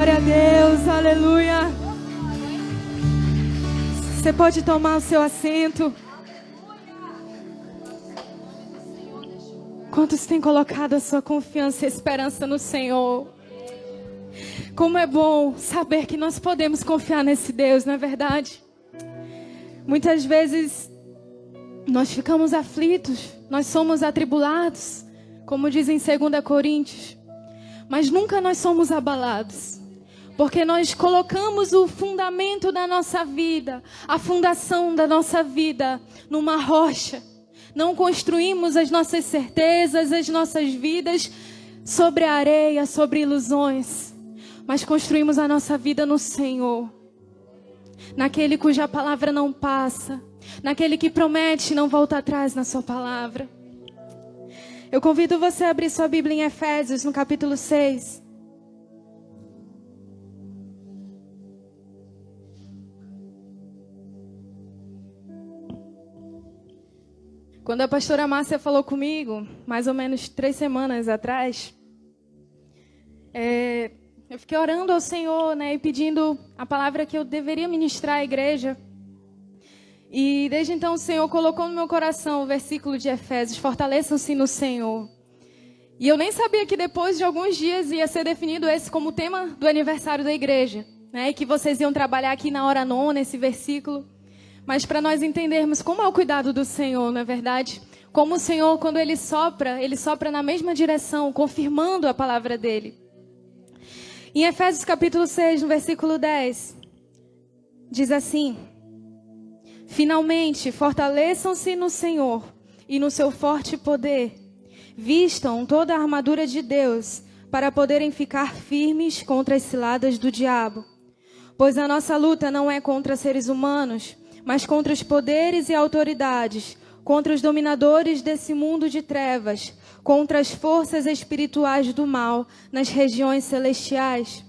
Glória a Deus, aleluia. Você pode tomar o seu assento. Quantos têm colocado a sua confiança e esperança no Senhor? Como é bom saber que nós podemos confiar nesse Deus, não é verdade? Muitas vezes nós ficamos aflitos, nós somos atribulados, como diz em 2 Coríntios. Mas nunca nós somos abalados, porque nós colocamos o fundamento da nossa vida, a fundação da nossa vida numa rocha. Não construímos as nossas certezas, as nossas vidas sobre a areia, sobre ilusões, mas construímos a nossa vida no Senhor, naquele cuja palavra não passa, naquele que promete não volta atrás na sua palavra. Eu convido você a abrir sua Bíblia em Efésios, no capítulo 6. Quando a pastora Márcia falou comigo, mais ou menos 3 semanas atrás, eu fiquei orando ao Senhor, né, e pedindo a palavra que eu deveria ministrar à igreja. E desde então o Senhor colocou no meu coração o versículo de Efésios: fortaleçam-se no Senhor. E eu nem sabia que depois de alguns dias ia ser definido esse como tema do aniversário da igreja, né? E que vocês iam trabalhar aqui na hora nona esse versículo. Mas para nós entendermos como é o cuidado do Senhor, não é verdade? Como o Senhor, quando Ele sopra na mesma direção, confirmando a palavra dEle. Em Efésios capítulo 6, no versículo 10, diz assim: finalmente, fortaleçam-se no Senhor e no seu forte poder. Vistam toda a armadura de Deus para poderem ficar firmes contra as ciladas do diabo. Pois a nossa luta não é contra seres humanos, mas contra os poderes e autoridades, contra os dominadores desse mundo de trevas, contra as forças espirituais do mal nas regiões celestiais.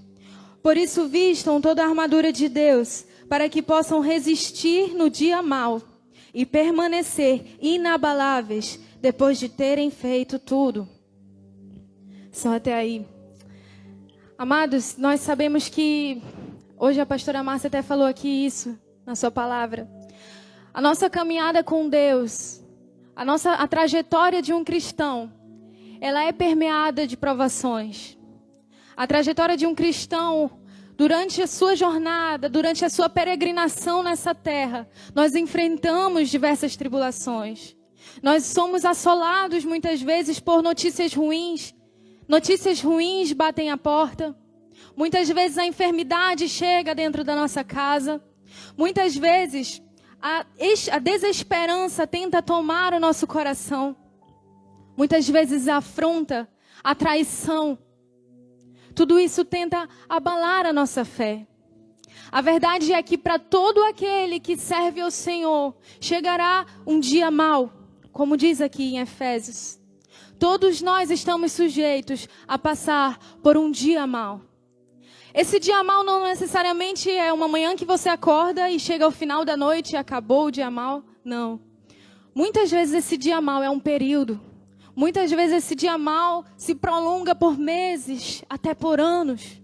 Por isso, vistam toda a armadura de Deus, para que possam resistir no dia mau e permanecer inabaláveis depois de terem feito tudo. Só até aí. Amados, nós sabemos que hoje a pastora Márcia até falou aqui isso na sua palavra. A nossa caminhada com Deus, a trajetória de um cristão, ela é permeada de provações. A trajetória de um cristão, durante a sua jornada, durante a sua peregrinação nessa terra, nós enfrentamos diversas tribulações. Nós somos assolados muitas vezes por notícias ruins. Notícias ruins batem a porta. Muitas vezes a enfermidade chega dentro da nossa casa. Muitas vezes a desesperança tenta tomar o nosso coração. Muitas vezes a afronta, a traição. Tudo isso tenta abalar a nossa fé. A verdade é que para todo aquele que serve ao Senhor, chegará um dia mau, como diz aqui em Efésios. Todos nós estamos sujeitos a passar por um dia mau. Esse dia mau não necessariamente é uma manhã que você acorda e chega ao final da noite e acabou o dia mau. Não. Muitas vezes esse dia mau é um período. Muitas vezes esse dia mau se prolonga por meses, até por anos.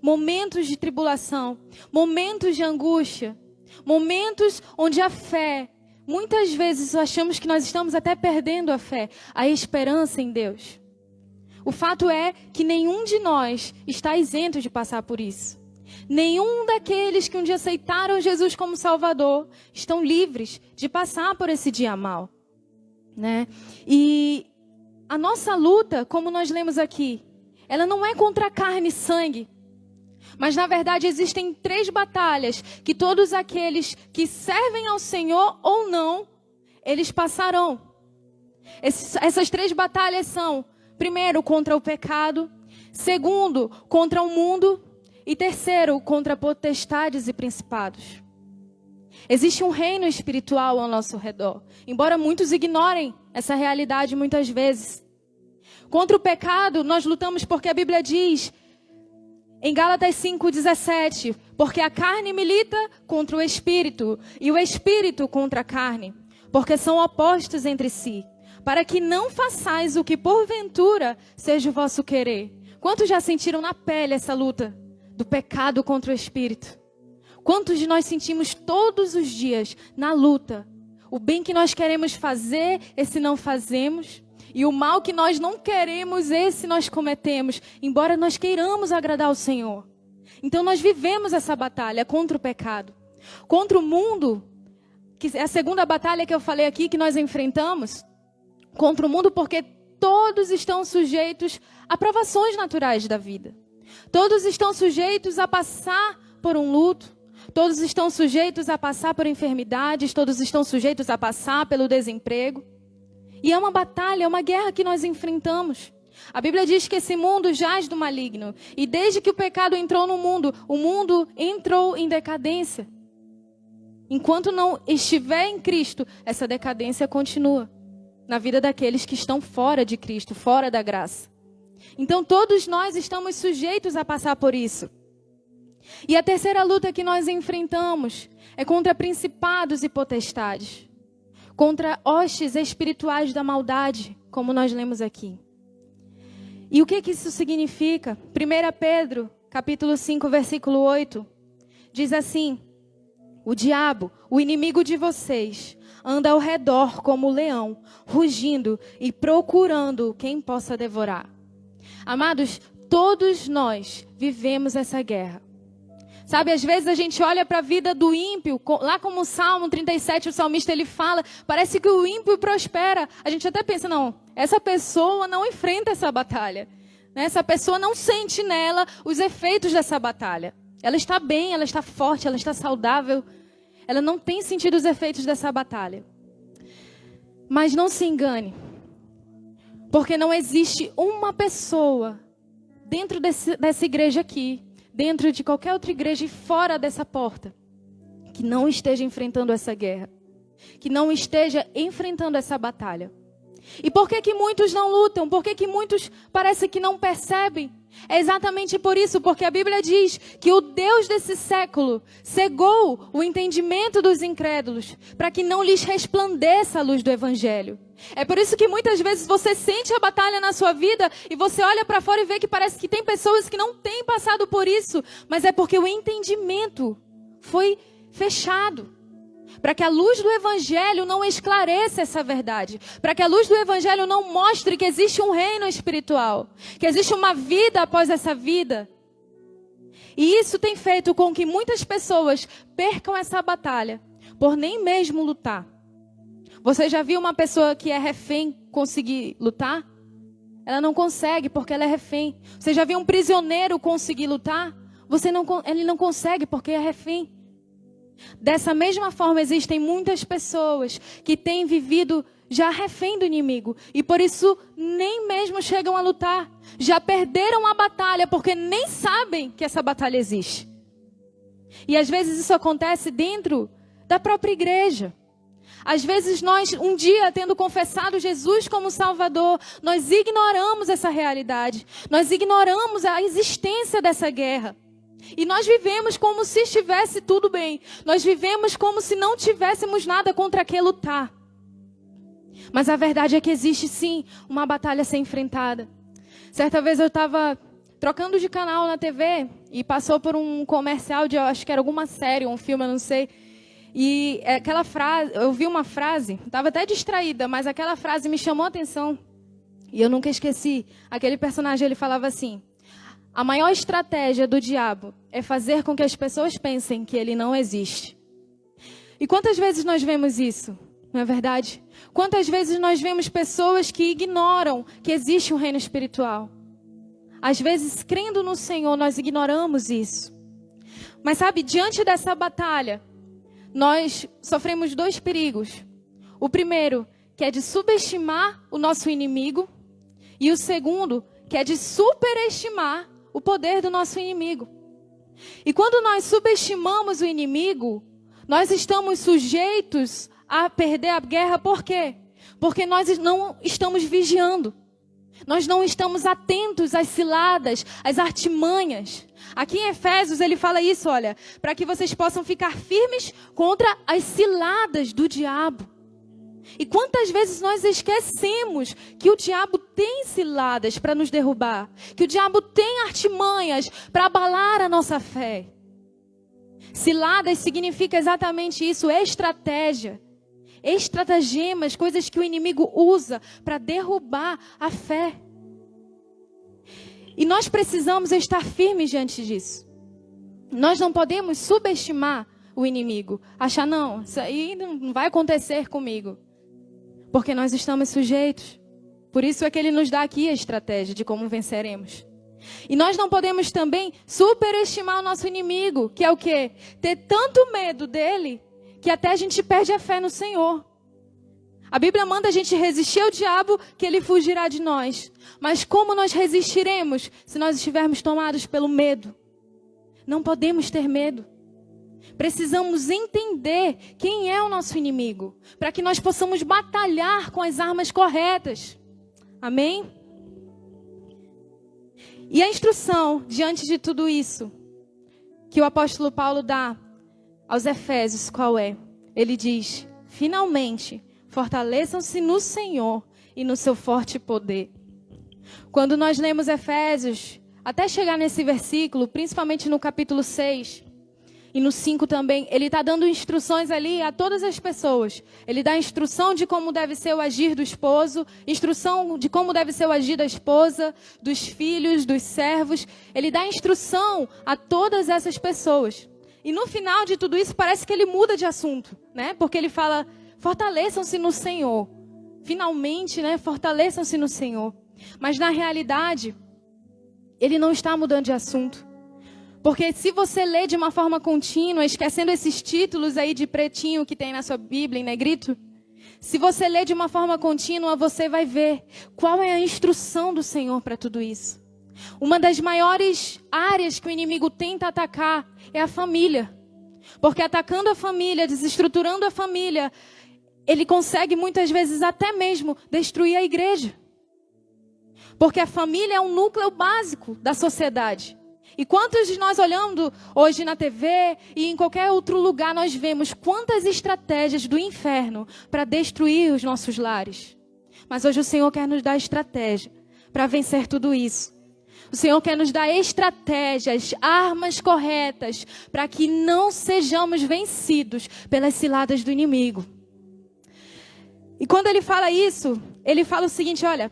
Momentos de tribulação, momentos de angústia, momentos onde a fé, muitas vezes achamos que nós estamos até perdendo a fé, a esperança em Deus. O fato é que nenhum de nós está isento de passar por isso. Nenhum daqueles que um dia aceitaram Jesus como Salvador estão livres de passar por esse dia mau. Né? E a nossa luta, como nós lemos aqui, ela não é contra carne e sangue, mas na verdade existem 3 batalhas que todos aqueles que servem ao Senhor ou não, eles passarão. Essas 3 batalhas são: primeiro, contra o pecado; segundo, contra o mundo; e terceiro, contra potestades e principados. Existe um reino espiritual ao nosso redor, embora muitos ignorem essa realidade muitas vezes. Contra o pecado, nós lutamos porque a Bíblia diz, em Gálatas 5:17, porque a carne milita contra o espírito, e o espírito contra a carne, porque são opostos entre si, para que não façais o que porventura seja o vosso querer. Quantos já sentiram na pele essa luta do pecado contra o espírito. Quantos de nós sentimos todos os dias na luta o bem que nós queremos fazer, esse não fazemos, e o mal que nós não queremos, esse nós cometemos, embora nós queiramos agradar ao Senhor. Então nós vivemos essa batalha contra o pecado, contra o mundo, que é a segunda batalha que eu falei aqui que nós enfrentamos, contra o mundo porque todos estão sujeitos a provações naturais da vida. Todos estão sujeitos a passar por um luto. Todos estão sujeitos a passar por enfermidades. Todos estão sujeitos a passar pelo desemprego. E é uma batalha, é uma guerra que nós enfrentamos. A Bíblia diz que esse mundo jaz do maligno. E desde que o pecado entrou no mundo, o mundo entrou em decadência. Enquanto não estiver em Cristo, essa decadência continua na vida daqueles que estão fora de Cristo, fora da graça. Então todos nós estamos sujeitos a passar por isso. E a terceira luta que nós enfrentamos é contra principados e potestades, contra hostes espirituais da maldade, como nós lemos aqui. E o que isso significa? 1 Pedro, capítulo 5, versículo 8, diz assim: o diabo, o inimigo de vocês, anda ao redor como leão, rugindo e procurando quem possa devorar. Amados, todos nós vivemos essa guerra. Sabe, às vezes a gente olha para a vida do ímpio, lá como o Salmo 37, o salmista ele fala, parece que o ímpio prospera. A gente até pensa, não, essa pessoa não enfrenta essa batalha. Né? Essa pessoa não sente nela os efeitos dessa batalha. Ela está bem, ela está forte, ela está saudável. Ela não tem sentido os efeitos dessa batalha. Mas não se engane. Porque não existe uma pessoa dentro dessa igreja aqui, dentro de qualquer outra igreja e fora dessa porta, que não esteja enfrentando essa guerra, que não esteja enfrentando essa batalha. E por que muitos não lutam? Por que muitos parece que não percebem? É exatamente por isso, porque a Bíblia diz que o Deus desse século cegou o entendimento dos incrédulos, para que não lhes resplandeça a luz do Evangelho. É por isso que muitas vezes você sente a batalha na sua vida e você olha para fora e vê que parece que tem pessoas que não têm passado por isso, mas é porque o entendimento foi fechado. Para que a luz do Evangelho não esclareça essa verdade. Para que a luz do Evangelho não mostre que existe um reino espiritual. Que existe uma vida após essa vida. E isso tem feito com que muitas pessoas percam essa batalha. Por nem mesmo lutar. Você já viu uma pessoa que é refém conseguir lutar? Ela não consegue porque ela é refém. Você já viu um prisioneiro conseguir lutar? Ele não consegue porque é refém. Dessa mesma forma, existem muitas pessoas que têm vivido já refém do inimigo. E por isso nem mesmo chegam a lutar. Já perderam a batalha porque nem sabem que essa batalha existe. E às vezes isso acontece dentro da própria igreja. Às vezes nós, um dia tendo confessado Jesus como Salvador, nós ignoramos essa realidade. Nós ignoramos a existência dessa guerra. E nós vivemos como se estivesse tudo bem. Nós vivemos como se não tivéssemos nada contra que lutar. Mas a verdade é que existe sim uma batalha a ser enfrentada. Certa vez eu estava trocando de canal na TV e passou por um comercial de, acho que era alguma série, um filme, eu não sei. E aquela frase, eu vi uma frase, estava até distraída, mas aquela frase me chamou a atenção. E eu nunca esqueci. Aquele personagem, ele falava assim: a maior estratégia do diabo é fazer com que as pessoas pensem que ele não existe. E quantas vezes nós vemos isso? Não é verdade? Quantas vezes nós vemos pessoas que ignoram que existe um reino espiritual? Às vezes, crendo no Senhor, nós ignoramos isso. Mas sabe, diante dessa batalha, nós sofremos dois perigos. O primeiro, que é de subestimar o nosso inimigo. E o segundo, que é de superestimar o poder do nosso inimigo. E quando nós subestimamos o inimigo, nós estamos sujeitos a perder a guerra. Por quê? Porque nós não estamos vigiando. Nós não estamos atentos às ciladas, às artimanhas. Aqui em Efésios ele fala isso, olha, para que vocês possam ficar firmes contra as ciladas do diabo. E quantas vezes nós esquecemos que o diabo tem ciladas para nos derrubar, que o diabo tem artimanhas para abalar a nossa fé. Ciladas significa exatamente isso, estratégia, estratagemas, coisas que o inimigo usa para derrubar a fé. E nós precisamos estar firmes diante disso. Nós não podemos subestimar o inimigo, achar, não, isso aí não vai acontecer comigo. Porque nós estamos sujeitos. Por isso é que ele nos dá aqui a estratégia de como venceremos. E nós não podemos também superestimar o nosso inimigo, que é o quê? Ter tanto medo dele, que até a gente perde a fé no Senhor. A Bíblia manda a gente resistir ao diabo, que ele fugirá de nós. Mas como nós resistiremos se nós estivermos tomados pelo medo? Não podemos ter medo. Precisamos entender quem é o nosso inimigo, para que nós possamos batalhar com as armas corretas. Amém? E a instrução, diante de tudo isso, que o apóstolo Paulo dá aos Efésios, qual é? Ele diz, finalmente, fortaleçam-se no Senhor e no seu forte poder. Quando nós lemos Efésios, até chegar nesse versículo, principalmente no capítulo 6, e no 5 também, ele está dando instruções ali a todas as pessoas. Ele dá instrução de como deve ser o agir do esposo, instrução de como deve ser o agir da esposa, dos filhos, dos servos. Ele dá instrução a todas essas pessoas. E no final de tudo isso, parece que ele muda de assunto, né? Porque ele fala, fortaleçam-se no Senhor. Finalmente, né? Fortaleçam-se no Senhor. Mas na realidade, ele não está mudando de assunto. Porque se você lê de uma forma contínua, esquecendo esses títulos aí de pretinho que tem na sua Bíblia, em negrito, se você lê de uma forma contínua, você vai ver qual é a instrução do Senhor para tudo isso. Uma das maiores áreas que o inimigo tenta atacar é a família. Porque atacando a família, desestruturando a família, ele consegue muitas vezes até mesmo destruir a igreja. Porque a família é um núcleo básico da sociedade. E quantos de nós olhando hoje na TV e em qualquer outro lugar, nós vemos quantas estratégias do inferno para destruir os nossos lares. Mas hoje o Senhor quer nos dar estratégia para vencer tudo isso. O Senhor quer nos dar estratégias, armas corretas, para que não sejamos vencidos pelas ciladas do inimigo. E quando ele fala isso, ele fala o seguinte, olha,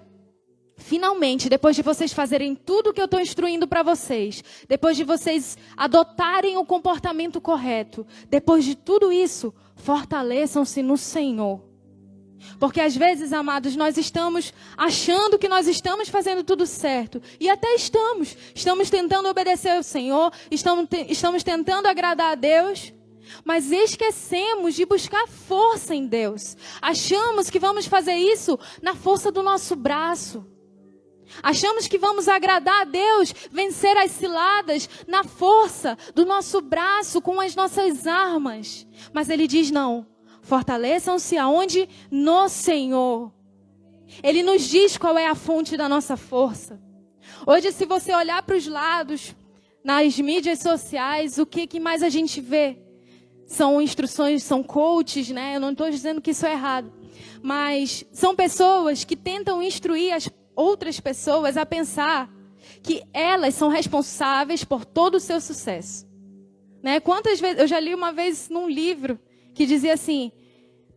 finalmente, depois de vocês fazerem tudo o que eu estou instruindo para vocês, depois de vocês adotarem o comportamento correto, depois de tudo isso, fortaleçam-se no Senhor. Porque às vezes, amados, nós estamos achando que nós estamos fazendo tudo certo. E até estamos. Estamos tentando obedecer ao Senhor, estamos tentando agradar a Deus. Mas esquecemos de buscar força em Deus. Achamos que vamos fazer isso na força do nosso braço. Achamos que vamos agradar a Deus, vencer as ciladas na força do nosso braço, com as nossas armas. Mas Ele diz não, fortaleçam-se aonde? No Senhor. Ele nos diz qual é a fonte da nossa força. Hoje, se você olhar para os lados, nas mídias sociais, o que mais a gente vê? São instruções, são coaches, né? Eu não estou dizendo que isso é errado. Mas são pessoas que tentam instruir as outras pessoas a pensar que elas são responsáveis por todo o seu sucesso. Né? Quantas vezes, eu já li uma vez num livro que dizia assim,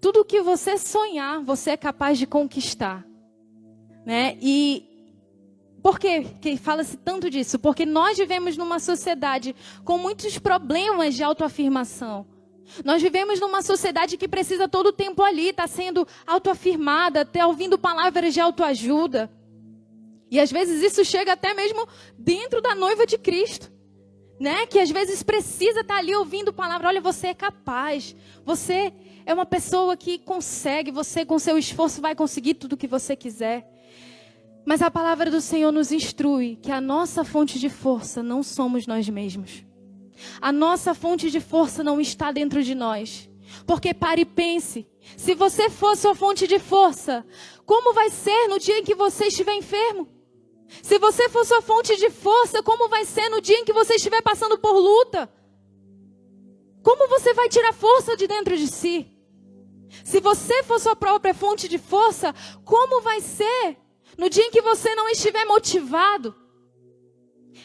tudo que você sonhar, você é capaz de conquistar. Né? E por que fala-se tanto disso? Porque nós vivemos numa sociedade com muitos problemas de autoafirmação. Nós vivemos numa sociedade que precisa todo o tempo ali, está sendo autoafirmada, até ouvindo palavras de autoajuda. E às vezes isso chega até mesmo dentro da noiva de Cristo, né? Que às vezes precisa estar ali ouvindo palavra. Olha, você é capaz, você é uma pessoa que consegue, você com seu esforço vai conseguir tudo o que você quiser. Mas a palavra do Senhor nos instrui que a nossa fonte de força não somos nós mesmos. A nossa fonte de força não está dentro de nós. Porque pare e pense, se você for sua fonte de força, como vai ser no dia em que você estiver enfermo? Se você for sua fonte de força, como vai ser no dia em que você estiver passando por luta? Como você vai tirar força de dentro de si? Se você for sua própria fonte de força, como vai ser no dia em que você não estiver motivado?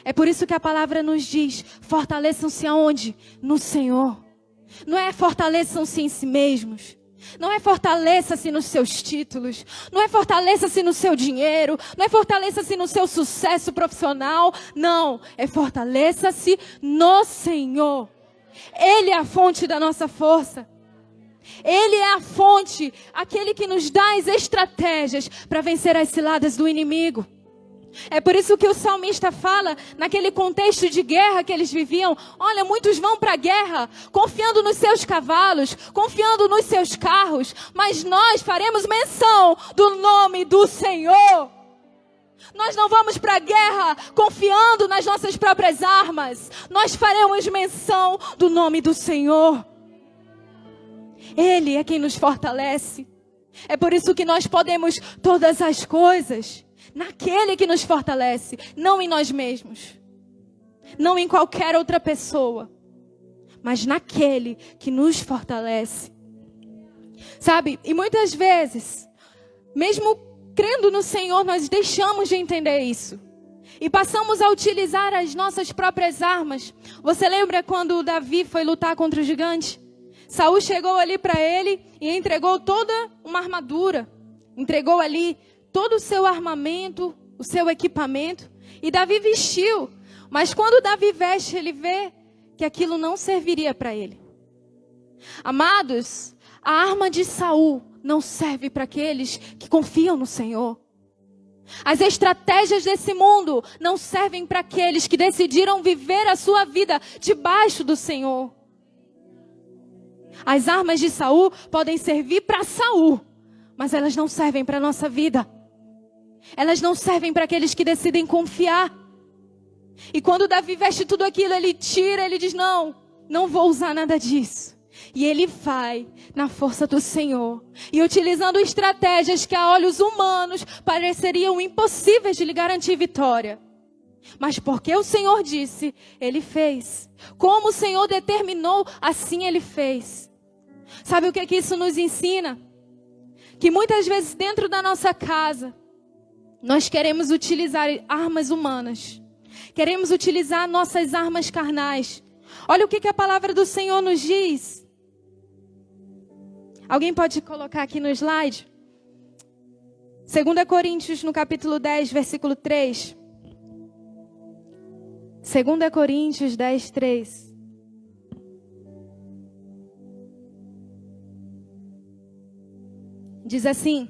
É por isso que a palavra nos diz, fortaleçam-se aonde? No Senhor. Não é fortaleçam-se em si mesmos. Não é fortaleça-se nos seus títulos. Não é fortaleça-se no seu dinheiro. Não é fortaleça-se no seu sucesso profissional. Não, é fortaleça-se no Senhor. Ele é a fonte da nossa força. Ele é a fonte, aquele que nos dá as estratégias para vencer as ciladas do inimigo. É por isso que o salmista fala, naquele contexto de guerra que eles viviam, olha, muitos vão para a guerra, confiando nos seus cavalos, confiando nos seus carros, mas nós faremos menção do nome do Senhor. Nós não vamos para a guerra confiando nas nossas próprias armas, nós faremos menção do nome do Senhor. Ele é quem nos fortalece. É por isso que nós podemos todas as coisas naquele que nos fortalece, não em nós mesmos, não em qualquer outra pessoa, mas naquele que nos fortalece. Sabe, e muitas vezes, mesmo crendo no Senhor, nós deixamos de entender isso. E passamos a utilizar as nossas próprias armas. Você lembra quando Davi foi lutar contra o gigante? Saul chegou ali para ele e entregou toda uma armadura. Entregou ali todo o seu armamento, o seu equipamento. E Davi vestiu. Mas quando Davi veste, ele vê que aquilo não serviria para ele. Amados, a arma de Saul não serve para aqueles que confiam no Senhor. As estratégias desse mundo não servem para aqueles que decidiram viver a sua vida debaixo do Senhor. As armas de Saul podem servir para Saul, mas elas não servem para a nossa vida. Elas não servem para aqueles que decidem confiar. E quando Davi veste tudo aquilo, ele tira, ele diz, não vou usar nada disso. E ele vai na força do Senhor. E utilizando estratégias que a olhos humanos pareceriam impossíveis de lhe garantir vitória. Mas porque o Senhor disse, ele fez. Como o Senhor determinou, assim ele fez. Sabe o que isso nos ensina? Que muitas vezes dentro da nossa casa, nós queremos utilizar armas humanas. Queremos utilizar nossas armas carnais. Olha o que a palavra do Senhor nos diz. Alguém pode colocar aqui no slide? 2 Coríntios, no capítulo 10, versículo 3. 2 Coríntios 10, 3. Diz assim: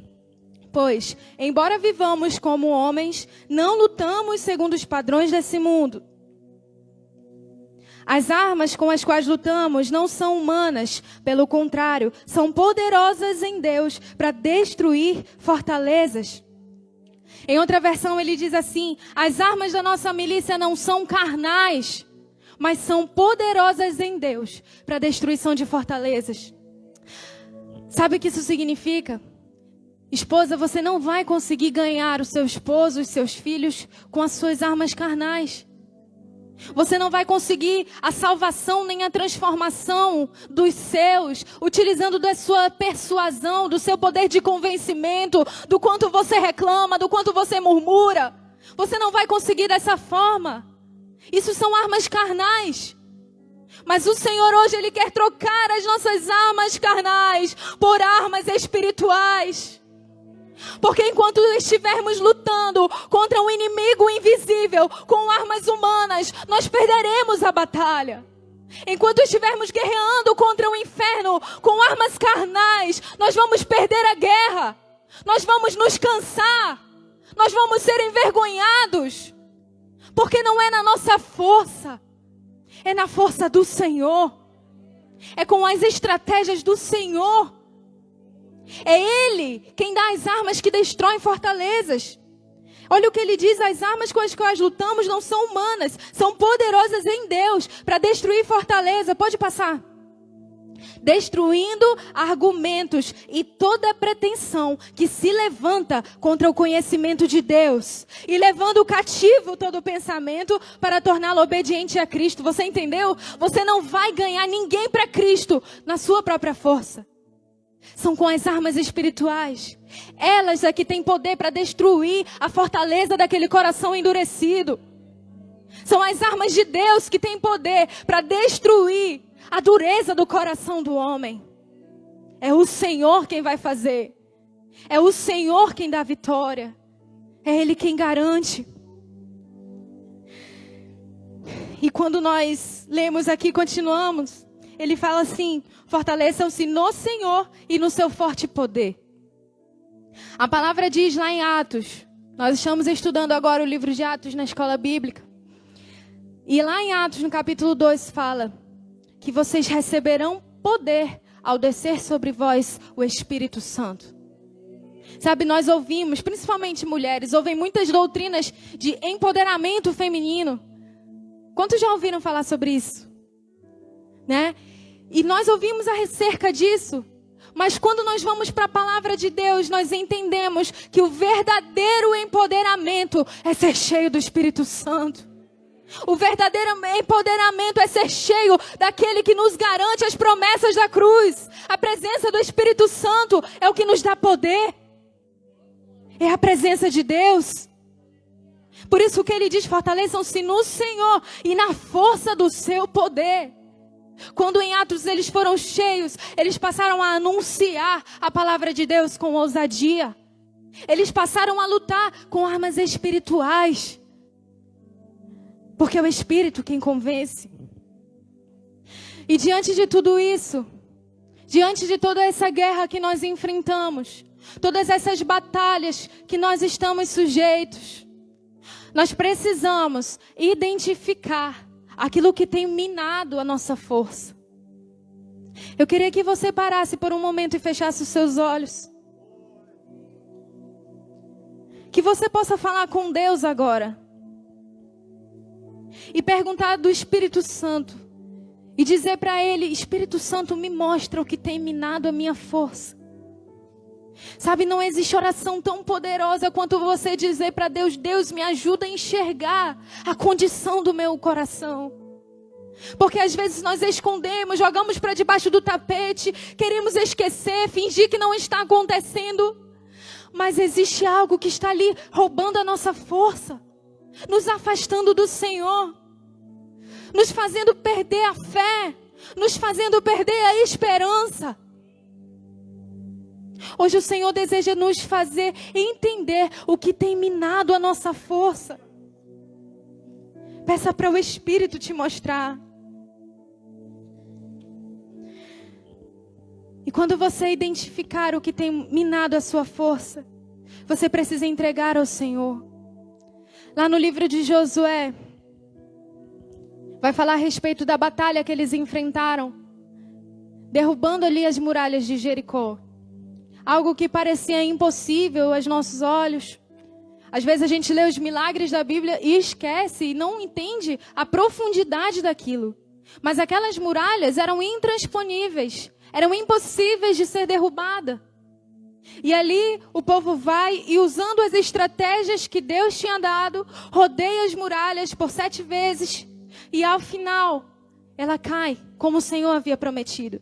pois, embora vivamos como homens, não lutamos segundo os padrões desse mundo. As armas com as quais lutamos não são humanas, pelo contrário, são poderosas em Deus para destruir fortalezas. Em outra versão ele diz assim: as armas da nossa milícia não são carnais, mas são poderosas em Deus para destruição de fortalezas. Sabe o que isso significa? Esposa, você não vai conseguir ganhar o seu esposo, os seus filhos com as suas armas carnais. Você não vai conseguir a salvação nem a transformação dos seus, utilizando da sua persuasão, do seu poder de convencimento, do quanto você reclama, do quanto você murmura. Você não vai conseguir dessa forma. Isso são armas carnais. Mas o Senhor hoje, Ele quer trocar as nossas armas carnais por armas espirituais. Porque enquanto estivermos lutando contra um inimigo invisível com armas humanas, nós perderemos a batalha. Enquanto estivermos guerreando contra o inferno com armas carnais, nós vamos perder a guerra. Nós vamos nos cansar. Nós vamos ser envergonhados. Porque não é na nossa força, é na força do Senhor. É com as estratégias do Senhor. É Ele quem dá as armas que destroem fortalezas. Olha o que ele diz: as armas com as quais lutamos não são humanas, são poderosas em Deus para destruir fortaleza. Pode passar. Destruindo argumentos e toda pretensão que se levanta contra o conhecimento de Deus. E levando cativo todo pensamento para torná-lo obediente a Cristo. Você entendeu? Você não vai ganhar ninguém para Cristo na sua própria força. São com as armas espirituais. Elas é que têm poder para destruir a fortaleza daquele coração endurecido. São as armas de Deus que têm poder para destruir a dureza do coração do homem. É o Senhor quem vai fazer. É o Senhor quem dá vitória. É Ele quem garante. E quando nós lemos aqui, continuamos, ele fala assim: fortaleçam-se no Senhor e no seu forte poder. A palavra diz lá em Atos, nós estamos estudando agora o livro de Atos na escola bíblica. E lá em Atos, no capítulo 2, fala que vocês receberão poder ao descer sobre vós o Espírito Santo. Sabe, nós ouvimos, principalmente mulheres, ouvem muitas doutrinas de empoderamento feminino. Quantos já ouviram falar sobre isso? Né? E nós ouvimos acerca disso. Mas quando nós vamos para a palavra de Deus, nós entendemos que o verdadeiro empoderamento é ser cheio do Espírito Santo. O verdadeiro empoderamento é ser cheio daquele que nos garante as promessas da cruz. A presença do Espírito Santo é o que nos dá poder. É a presença de Deus. Por isso que ele diz: fortaleçam-se no Senhor e na força do seu poder. Quando em Atos eles foram cheios, eles passaram a anunciar a palavra de Deus com ousadia. Eles passaram a lutar com armas espirituais. Porque é o Espírito quem convence. E diante de tudo isso, diante de toda essa guerra que nós enfrentamos, todas essas batalhas que nós estamos sujeitos, nós precisamos identificar aquilo que tem minado a nossa força. Eu queria que você parasse por um momento e fechasse os seus olhos. Que você possa falar com Deus agora. E perguntar do Espírito Santo. E dizer para Ele: Espírito Santo, me mostra o que tem minado a minha força. Sabe, não existe oração tão poderosa quanto você dizer para Deus: Deus, me ajuda a enxergar a condição do meu coração. Porque às vezes nós escondemos, jogamos para debaixo do tapete, queremos esquecer, fingir que não está acontecendo. Mas existe algo que está ali roubando a nossa força, nos afastando do Senhor, nos fazendo perder a fé, nos fazendo perder a esperança. Hoje o Senhor deseja nos fazer entender o que tem minado a nossa força. Peça para o Espírito te mostrar. E quando você identificar o que tem minado a sua força, você precisa entregar ao Senhor. Lá no livro de Josué, vai falar a respeito da batalha que eles enfrentaram, derrubando ali as muralhas de Jericó. Algo que parecia impossível aos nossos olhos. Às vezes a gente lê os milagres da Bíblia e esquece e não entende a profundidade daquilo. Mas aquelas muralhas eram intransponíveis, eram impossíveis de ser derrubadas. E ali o povo vai e, usando as estratégias que Deus tinha dado, rodeia as muralhas por 7 vezes. E ao final, ela cai, como o Senhor havia prometido.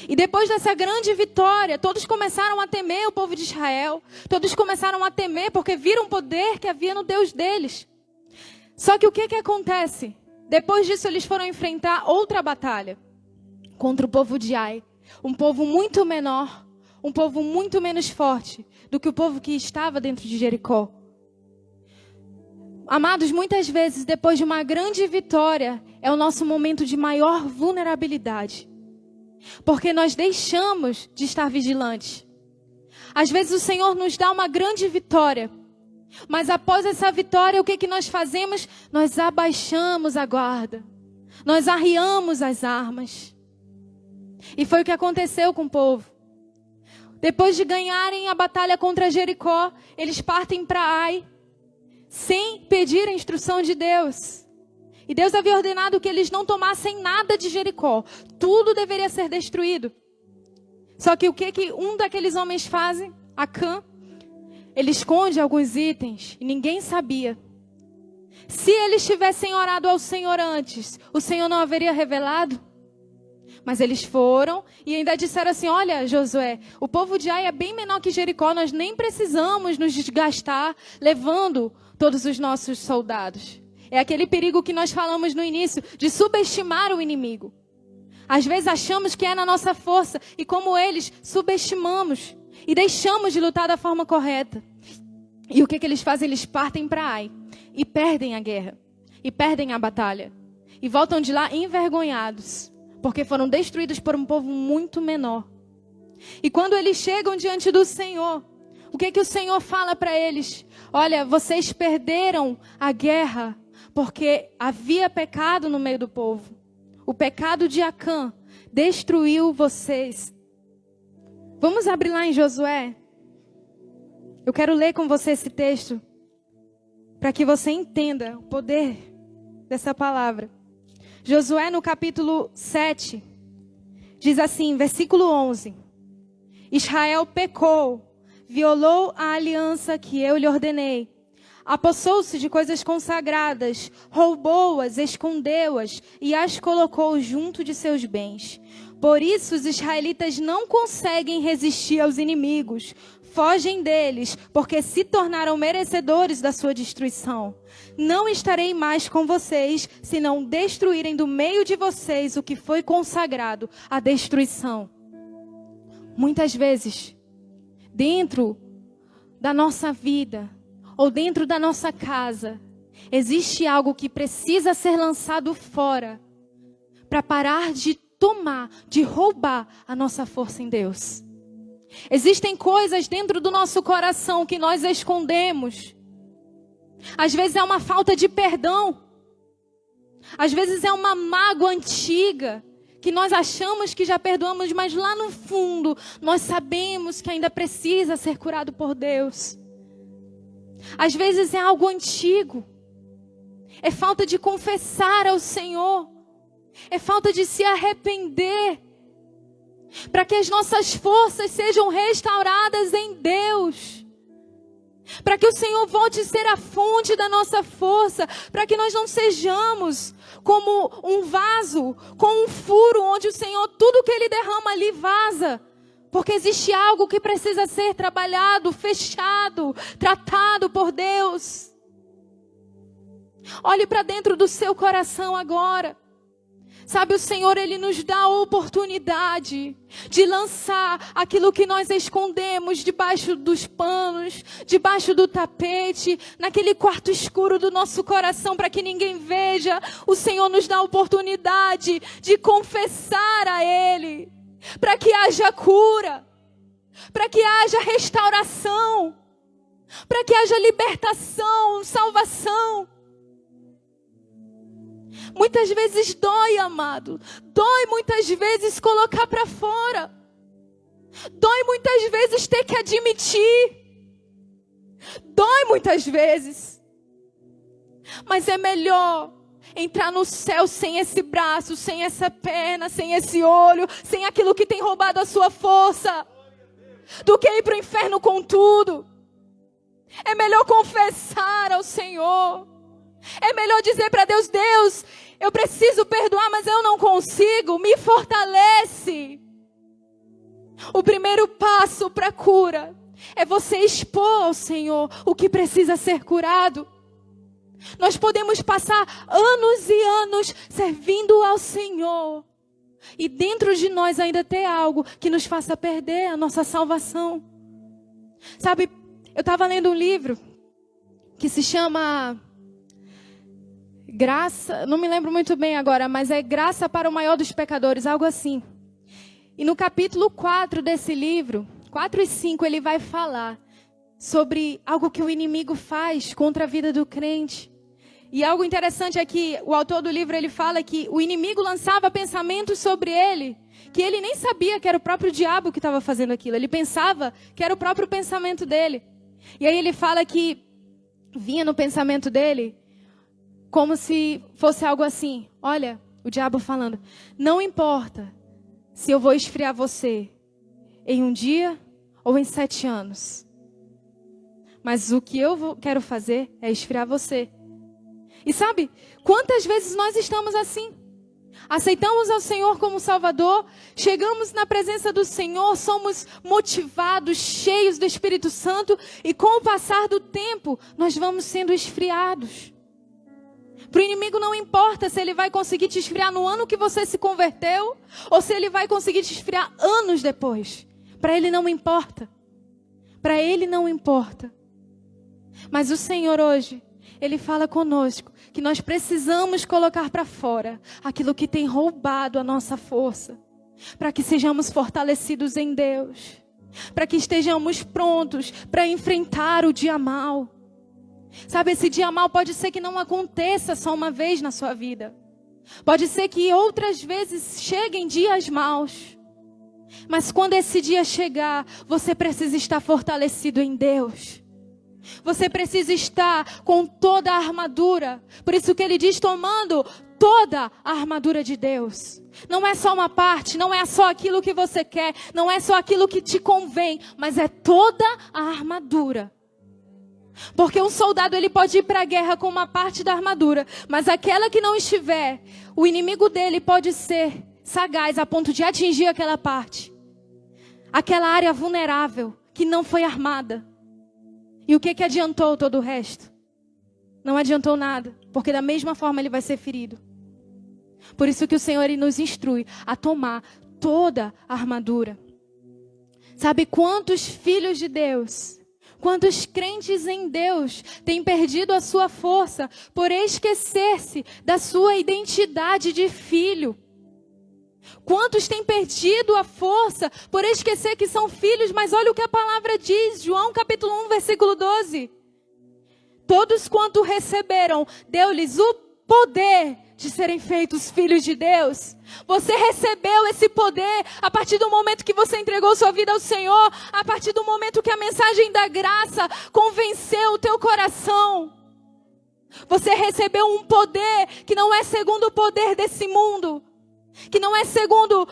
E depois dessa grande vitória, todos começaram a temer o povo de Israel. Todos começaram a temer porque viram o poder que havia no Deus deles. Só que o que acontece? Depois disso eles foram enfrentar outra batalha contra o povo de Ai. Um povo muito menor, um povo muito menos forte do que o povo que estava dentro de Jericó. Amados, muitas vezes depois de uma grande vitória é o nosso momento de maior vulnerabilidade. Porque nós deixamos de estar vigilantes. Às vezes o Senhor nos dá uma grande vitória. Mas após essa vitória, o que nós fazemos? Nós abaixamos a guarda. Nós arriamos as armas. E foi o que aconteceu com o povo. Depois de ganharem a batalha contra Jericó, eles partem para Ai, sem pedir a instrução de Deus. E Deus havia ordenado que eles não tomassem nada de Jericó. Tudo deveria ser destruído. Só que o que um daqueles homens fazem? Acã. Ele esconde alguns itens e ninguém sabia. Se eles tivessem orado ao Senhor antes, o Senhor não haveria revelado? Mas eles foram e ainda disseram assim, olha, Josué, o povo de Ai é bem menor que Jericó, nós nem precisamos nos desgastar levando todos os nossos soldados. É aquele perigo que nós falamos no início, de subestimar o inimigo. Às vezes achamos que é na nossa força e como eles, subestimamos e deixamos de lutar da forma correta. E o que eles fazem? Eles partem para Ai e perdem a guerra, e perdem a batalha. E voltam de lá envergonhados, porque foram destruídos por um povo muito menor. E quando eles chegam diante do Senhor, o que o Senhor fala para eles? Olha, vocês perderam a guerra porque havia pecado no meio do povo. O pecado de Acã destruiu vocês. Vamos abrir lá em Josué. Eu quero ler com você esse texto para que você entenda o poder dessa palavra. Josué no capítulo 7, diz assim, versículo 11. Israel pecou, violou a aliança que eu lhe ordenei. Apossou-se de coisas consagradas, roubou-as, escondeu-as e as colocou junto de seus bens. Por isso os israelitas não conseguem resistir aos inimigos. Fogem deles, porque se tornaram merecedores da sua destruição. Não estarei mais com vocês, se não destruírem do meio de vocês o que foi consagrado à destruição. Muitas vezes, dentro da nossa vida, ou dentro da nossa casa, existe algo que precisa ser lançado fora, para parar de tomar, de roubar a nossa força em Deus. Existem coisas dentro do nosso coração que nós escondemos. Às vezes é uma falta de perdão. Às vezes é uma mágoa antiga que nós achamos que já perdoamos, mas lá no fundo nós sabemos que ainda precisa ser curado por Deus. Às vezes é algo antigo. É falta de confessar ao Senhor. É falta de se arrepender. Para que as nossas forças sejam restauradas em Deus. Para que o Senhor volte a ser a fonte da nossa força. Para que nós não sejamos como um vaso com um furo, onde o Senhor, tudo que Ele derrama ali vaza. Porque existe algo que precisa ser trabalhado, fechado, tratado por Deus. Olhe para dentro do seu coração agora. Sabe, o Senhor, Ele nos dá a oportunidade de lançar aquilo que nós escondemos debaixo dos panos, debaixo do tapete, naquele quarto escuro do nosso coração para que ninguém veja. O Senhor nos dá a oportunidade de confessar a Ele, para que haja cura, para que haja restauração, para que haja libertação, salvação. Muitas vezes dói, amado. Dói muitas vezes colocar para fora. Dói muitas vezes ter que admitir. Dói muitas vezes. Mas é melhor entrar no céu sem esse braço, sem essa perna, sem esse olho, sem aquilo que tem roubado a sua força, do que ir para o inferno com tudo. É melhor confessar ao Senhor. É melhor dizer para Deus, Deus, eu preciso perdoar, mas eu não consigo, me fortalece. O primeiro passo para a cura é você expor ao Senhor o que precisa ser curado. Nós podemos passar anos e anos servindo ao Senhor, e dentro de nós ainda ter algo que nos faça perder a nossa salvação. Sabe, eu estava lendo um livro que se chama Graça, não me lembro muito bem agora, mas é Graça para o Maior dos Pecadores, algo assim. E no capítulo 4 desse livro, 4 e 5, ele vai falar sobre algo que o inimigo faz contra a vida do crente. E algo interessante é que o autor do livro, ele fala que o inimigo lançava pensamentos sobre ele, que ele nem sabia que era o próprio diabo que estava fazendo aquilo. Ele pensava que era o próprio pensamento dele. E aí ele fala que vinha no pensamento dele como se fosse algo assim. Olha, o diabo falando, não importa se eu vou esfriar você em um dia ou em 7 anos. Mas o que eu quero fazer é esfriar você. E sabe, quantas vezes nós estamos assim? aceitamos ao Senhor como Salvador, chegamos na presença do Senhor, somos motivados, cheios do Espírito Santo, e com o passar do tempo, nós vamos sendo esfriados. Para o inimigo não importa se ele vai conseguir te esfriar no ano que você se converteu, ou se ele vai conseguir te esfriar anos depois. Para ele não importa. Para ele não importa. Mas o Senhor hoje, Ele fala conosco que nós precisamos colocar para fora aquilo que tem roubado a nossa força, para que sejamos fortalecidos em Deus, para que estejamos prontos para enfrentar o dia mau. Sabe, esse dia mau pode ser que não aconteça só uma vez na sua vida. Pode ser que outras vezes cheguem dias maus. Mas quando esse dia chegar, você precisa estar fortalecido em Deus. Você precisa estar com toda a armadura. Por isso que ele diz, tomando toda a armadura de Deus. Não é só uma parte, não é só aquilo que você quer, não é só aquilo que te convém, mas é toda a armadura. Porque um soldado ele pode ir para a guerra com uma parte da armadura, mas aquela que não estiver, o inimigo dele pode ser sagaz a ponto de atingir aquela parte. Aquela área vulnerável que não foi armada. E o que adiantou todo o resto? Não adiantou nada, porque da mesma forma ele vai ser ferido. Por isso que o Senhor ele nos instrui a tomar toda a armadura. Sabe quantos filhos de Deus, quantos crentes em Deus têm perdido a sua força por esquecer-se da sua identidade de filho? Quantos têm perdido a força por esquecer que são filhos? Mas olha o que a palavra diz, João capítulo 1, versículo 12. Todos quanto receberam, deu-lhes o poder de serem feitos filhos de Deus. Você recebeu esse poder a partir do momento que você entregou sua vida ao Senhor, a partir do momento que a mensagem da graça convenceu o teu coração. Você recebeu um poder que não é segundo o poder desse mundo, que não é segundo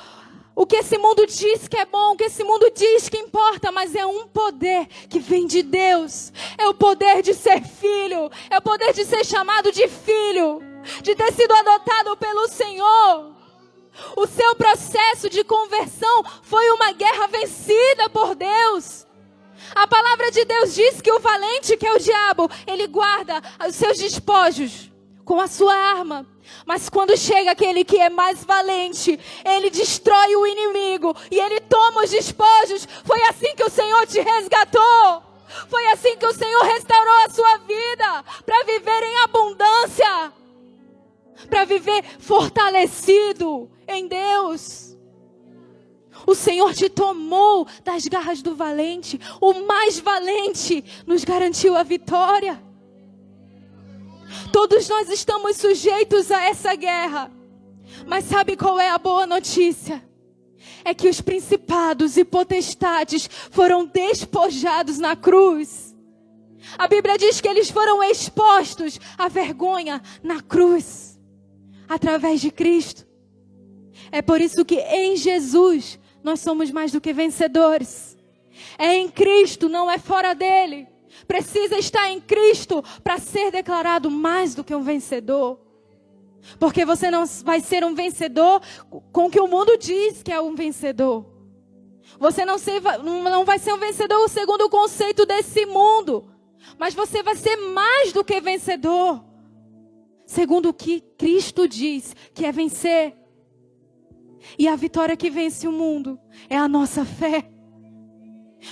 o que esse mundo diz que é bom, o que esse mundo diz que importa, mas é um poder que vem de Deus. É o poder de ser filho, é o poder de ser chamado de filho, de ter sido adotado pelo Senhor. O seu processo de conversão foi uma guerra vencida por Deus. A palavra de Deus diz que o valente, que é o diabo, ele guarda os seus despojos com a sua arma. Mas quando chega aquele que é mais valente, ele destrói o inimigo e ele toma os despojos. Foi assim que o Senhor te resgatou. Foi assim que o Senhor restaurou a sua vida, para viver em abundância, para viver fortalecido em Deus. O Senhor te tomou das garras do valente. O mais valente nos garantiu a vitória. Todos nós estamos sujeitos a essa guerra. Mas sabe qual é a boa notícia? É que os principados e potestades foram despojados na cruz. A Bíblia diz que eles foram expostos à vergonha na cruz, através de Cristo. É por isso que em Jesus nós somos mais do que vencedores. É em Cristo, não é fora dele. Precisa estar em Cristo para ser declarado mais do que um vencedor. Porque você não vai ser um vencedor com o que o mundo diz que é um vencedor. Você não vai ser um vencedor segundo o conceito desse mundo. Mas você vai ser mais do que vencedor, segundo o que Cristo diz que é vencer. E a vitória que vence o mundo é a nossa fé.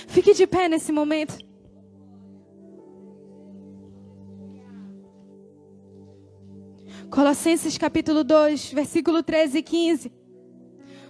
Fique de pé nesse momento. Colossenses capítulo 2, versículo 13 e 15.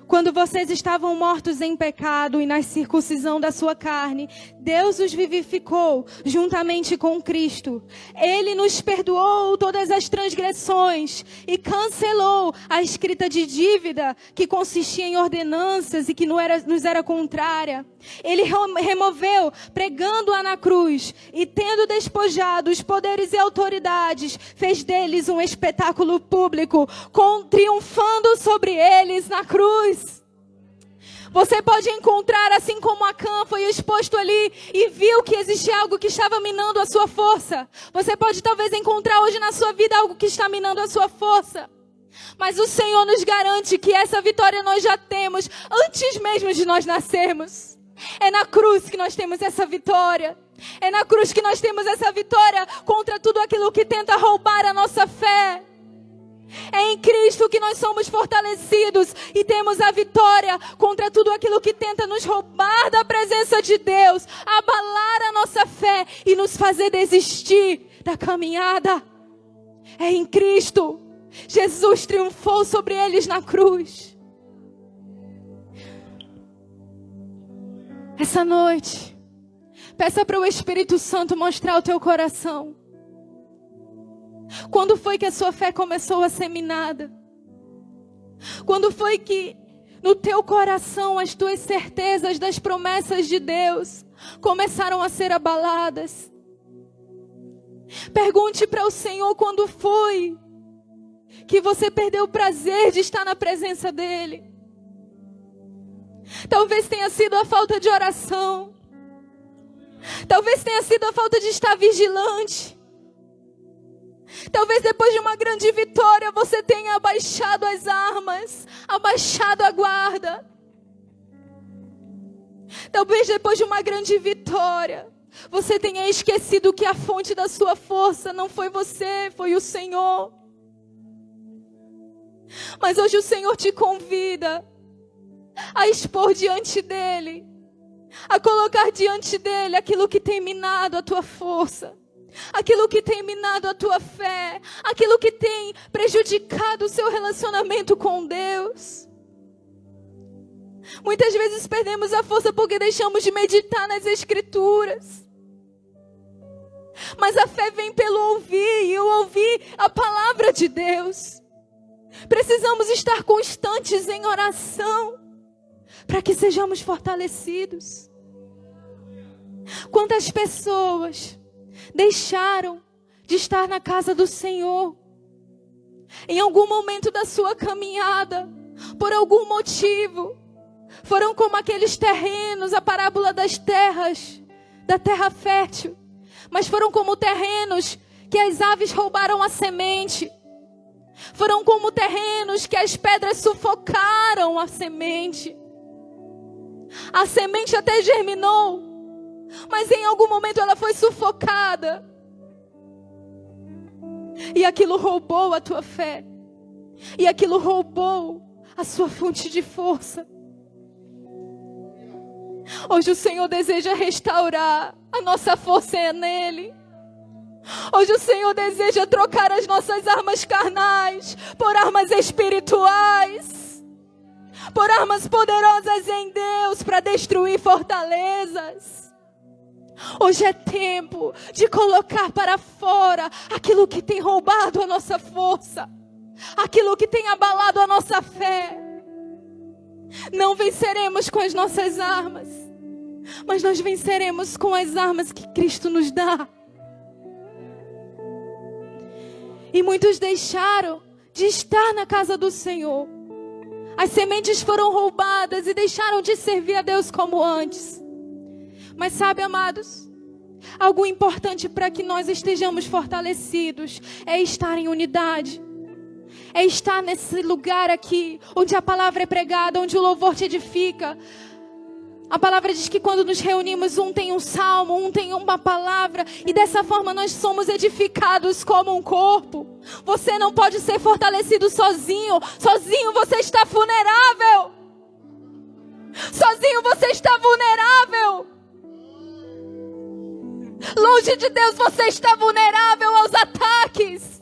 Quando vocês estavam mortos em pecado e na circuncisão da sua carne, Deus os vivificou juntamente com Cristo. Ele nos perdoou todas as transgressões e cancelou a escrita de dívida que consistia em ordenanças e que nos era contrária. Ele removeu, pregando-a na cruz, e tendo despojado os poderes e autoridades, fez deles um espetáculo público, triunfando sobre eles na cruz. Você pode encontrar, assim como Acã foi exposto ali e viu que existia algo que estava minando a sua força. Você pode talvez encontrar hoje na sua vida algo que está minando a sua força. Mas o Senhor nos garante que essa vitória nós já temos antes mesmo de nós nascermos. É na cruz que nós temos essa vitória. É na cruz que nós temos essa vitória contra tudo aquilo que tenta roubar a nossa fé. É em Cristo que nós somos fortalecidos e temos a vitória contra tudo aquilo que tenta nos roubar da presença de Deus, abalar a nossa fé e nos fazer desistir da caminhada. É em Cristo. Jesus triunfou sobre eles na cruz. Essa noite, peça para o Espírito Santo mostrar o teu coração. Quando foi que a sua fé começou a ser minada? Quando foi que no teu coração as tuas certezas das promessas de Deus começaram a ser abaladas? Pergunte para o Senhor quando foi que você perdeu o prazer de estar na presença dEle. Talvez tenha sido a falta de oração. Talvez tenha sido a falta de estar vigilante. Talvez depois de uma grande vitória você tenha abaixado as armas, abaixado a guarda. Talvez depois de uma grande vitória você tenha esquecido que a fonte da sua força não foi você, foi o Senhor. Mas hoje o Senhor te convida a expor diante dEle, a colocar diante dEle aquilo que tem minado a tua força, aquilo que tem minado a tua fé, aquilo que tem prejudicado o seu relacionamento com Deus. Muitas vezes perdemos a força porque deixamos de meditar nas Escrituras. Mas a fé vem pelo ouvir, e o ouvir a palavra de Deus. Precisamos estar constantes em oração para que sejamos fortalecidos. Quantas pessoas deixaram de estar na casa do Senhor em algum momento da sua caminhada, por algum motivo? Foram como aqueles terrenos, a parábola das terras, da terra fértil. Mas foram como terrenos que as aves roubaram a semente. Foram como terrenos que as pedras sufocaram a semente. A semente até germinou, mas em algum momento ela foi sufocada. E aquilo roubou a tua fé. E aquilo roubou a sua fonte de força. Hoje o Senhor deseja restaurar a nossa força nele. Hoje o Senhor deseja trocar as nossas armas carnais por armas espirituais, por armas poderosas em Deus para destruir fortalezas. Hoje é tempo de colocar para fora aquilo que tem roubado a nossa força, aquilo que tem abalado a nossa fé. Não venceremos com as nossas armas, mas nós venceremos com as armas que Cristo nos dá. E muitos deixaram de estar na casa do Senhor. As sementes foram roubadas e deixaram de servir a Deus como antes. Mas sabe, amados, algo importante para que nós estejamos fortalecidos é estar em unidade. É estar nesse lugar aqui, onde a palavra é pregada, onde o louvor te edifica. A palavra diz que quando nos reunimos, um tem um salmo, um tem uma palavra, e dessa forma nós somos edificados como um corpo. Você não pode ser fortalecido sozinho. Sozinho você está vulnerável. Sozinho você está vulnerável. Longe de Deus você está vulnerável aos ataques.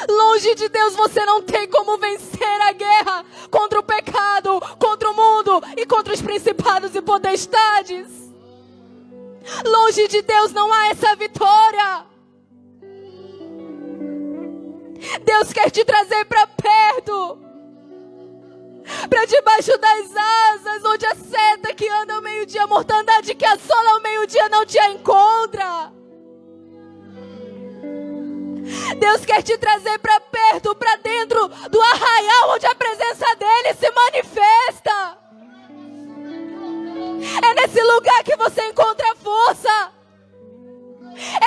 Longe de Deus você não tem como vencer a guerra contra o pecado, contra o mundo e contra os principados e potestades. Longe de Deus não há essa vitória. Deus quer te trazer para perto, para debaixo das asas, onde a seta que anda ao meio-dia, a mortandade que assola ao meio-dia não te encontra. Deus quer te trazer para perto, para dentro do arraial onde a presença dele se manifesta. É nesse lugar que você encontra força.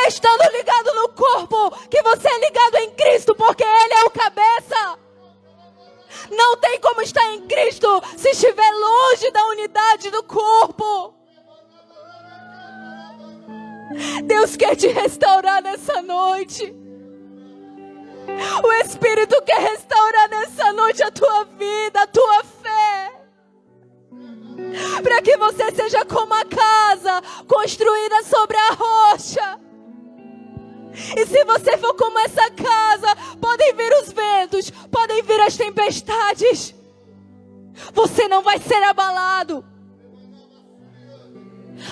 É estando ligado no corpo que você é ligado em Cristo, porque Ele é o cabeça. Não tem como estar em Cristo se estiver longe da unidade do corpo. Deus quer te restaurar nessa noite. O Espírito quer restaurar nessa noite a tua vida, a tua fé. Para que você seja como a casa construída sobre a rocha. E se você for como essa casa, podem vir os ventos, podem vir as tempestades. Você não vai ser abalado.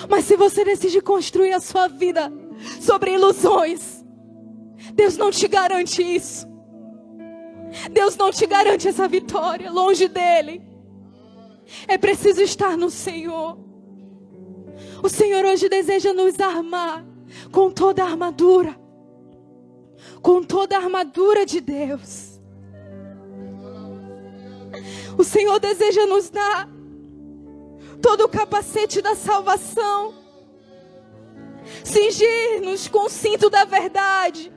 Mas se você decidir construir a sua vida sobre ilusões, Deus não te garante isso. Deus não te garante essa vitória longe dele. É preciso estar no Senhor. O Senhor hoje deseja nos armar com toda a armadura. Com toda a armadura de Deus. O Senhor deseja nos dar todo o capacete da salvação. Cingir-nos com o cinto da verdade.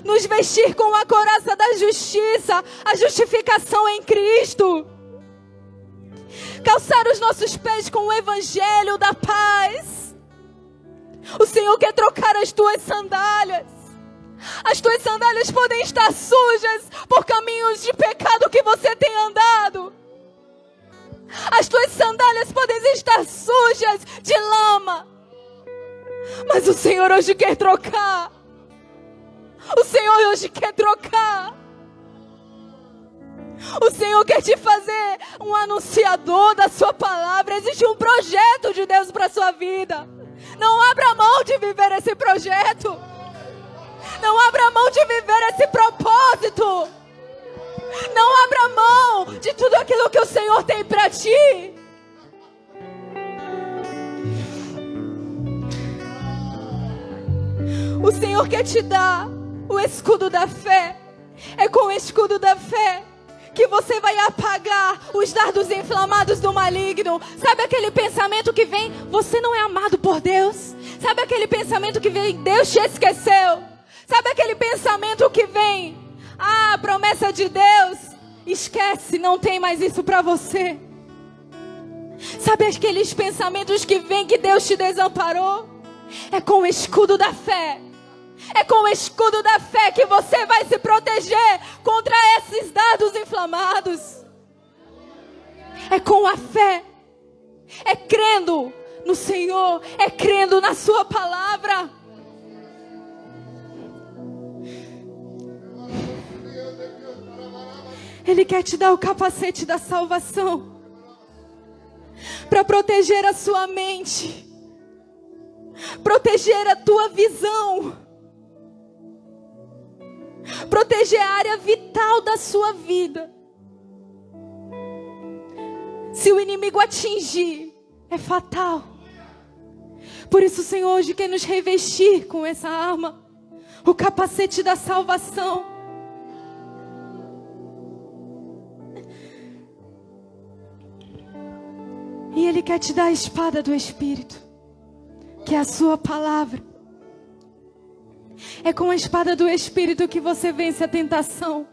Nos vestir com a couraça da justiça, a justificação em Cristo. Calçar os nossos pés com o evangelho da paz. O Senhor quer trocar as tuas sandálias. As tuas sandálias podem estar sujas por caminhos de pecado que você tem andado. As tuas sandálias podem estar sujas de lama. Mas o Senhor hoje quer trocar. O Senhor hoje quer trocar. O Senhor quer te fazer um anunciador da sua palavra. Existe um projeto de Deus para a sua vida. Não abra mão de viver esse projeto. Não abra mão de viver esse propósito. Não abra mão de tudo aquilo que o Senhor tem para ti. O Senhor quer te dar o escudo da fé. É com o escudo da fé que você vai apagar os dardos inflamados do maligno. Sabe aquele pensamento que vem, você não é amado por Deus? Sabe aquele pensamento que vem, Deus te esqueceu? Sabe aquele pensamento que vem, a promessa de Deus? Esquece, não tem mais isso para você. Sabe aqueles pensamentos que vem que Deus te desamparou? É com o escudo da fé. É com o escudo da fé que você vai se proteger contra esses dardos inflamados. É com a fé. É crendo no Senhor. É crendo na sua palavra. Ele quer te dar o capacete da salvação para proteger a sua mente, proteger a tua visão, proteger a área vital da sua vida. Se o inimigo atingir, é fatal. Por isso o Senhor hoje quer nos revestir com essa arma, o capacete da salvação. E Ele quer te dar a espada do Espírito, que é a sua palavra. É com a espada do Espírito que você vence a tentação.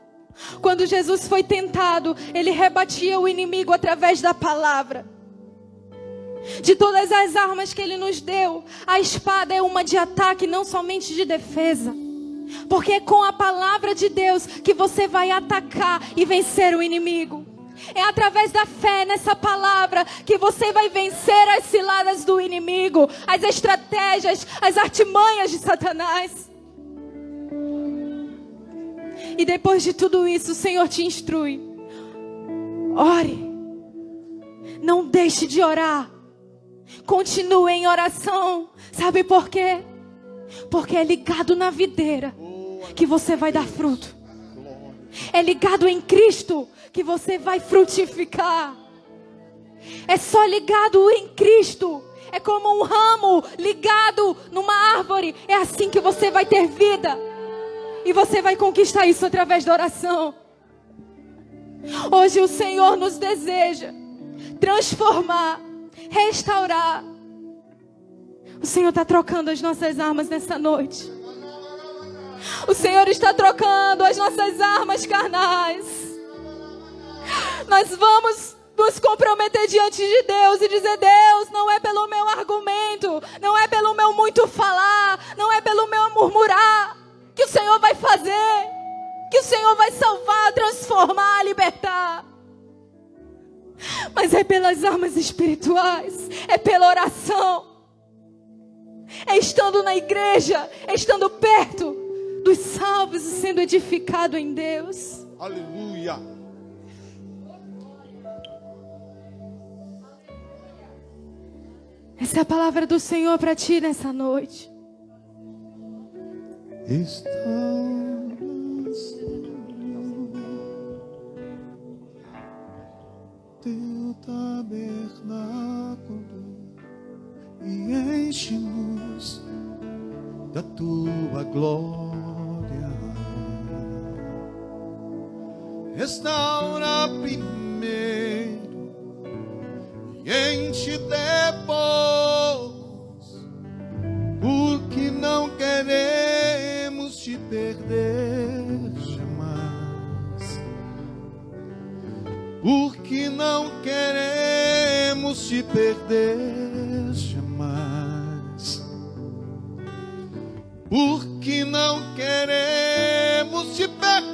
Quando Jesus foi tentado, Ele rebatia o inimigo através da palavra. De todas as armas que Ele nos deu, a espada é uma de ataque, não somente de defesa. Porque é com a palavra de Deus que você vai atacar e vencer o inimigo. É através da fé nessa palavra que você vai vencer as ciladas do inimigo, as estratégias, as artimanhas de Satanás. E depois de tudo isso, o Senhor te instrui. Ore. Não deixe de orar. Continue em oração. Sabe por quê? Porque é ligado na videira que você vai dar fruto. É ligado em Cristo que você vai frutificar. É só ligado em Cristo. É como um ramo ligado numa árvore. É assim que você vai ter vida. E você vai conquistar isso através da oração. Hoje o Senhor nos deseja transformar, restaurar. O Senhor está trocando as nossas armas nessa noite. O Senhor está trocando as nossas armas carnais. Nós vamos nos comprometer diante de Deus e dizer: Deus, não é pelo meu argumento, não é pelo meu muito falar, não é pelo meu murmurar que o Senhor vai fazer, que o Senhor vai salvar, transformar, libertar. Mas é pelas armas espirituais, é pela oração, é estando na igreja, é estando perto dos salvos e sendo edificado em Deus. Aleluia. Essa é a palavra do Senhor para ti nessa noite. Teu tabernáculo e enche-nos da tua glória. Restaura primeiro e enche depois, porque não queremos te perder jamais, porque não queremos te perder jamais, porque não queremos te perder.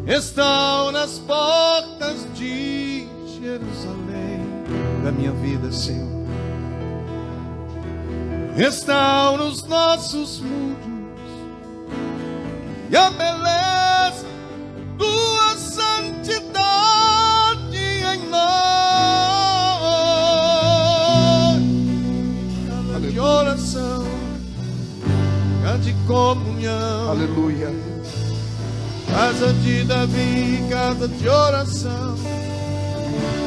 Estão nas portas de Jerusalém da minha vida, Senhor. Estão nos nossos muros e a beleza tua santidade em nós. Casa de oração, casa de comunhão. Aleluia. Casa de Davi, casa de oração,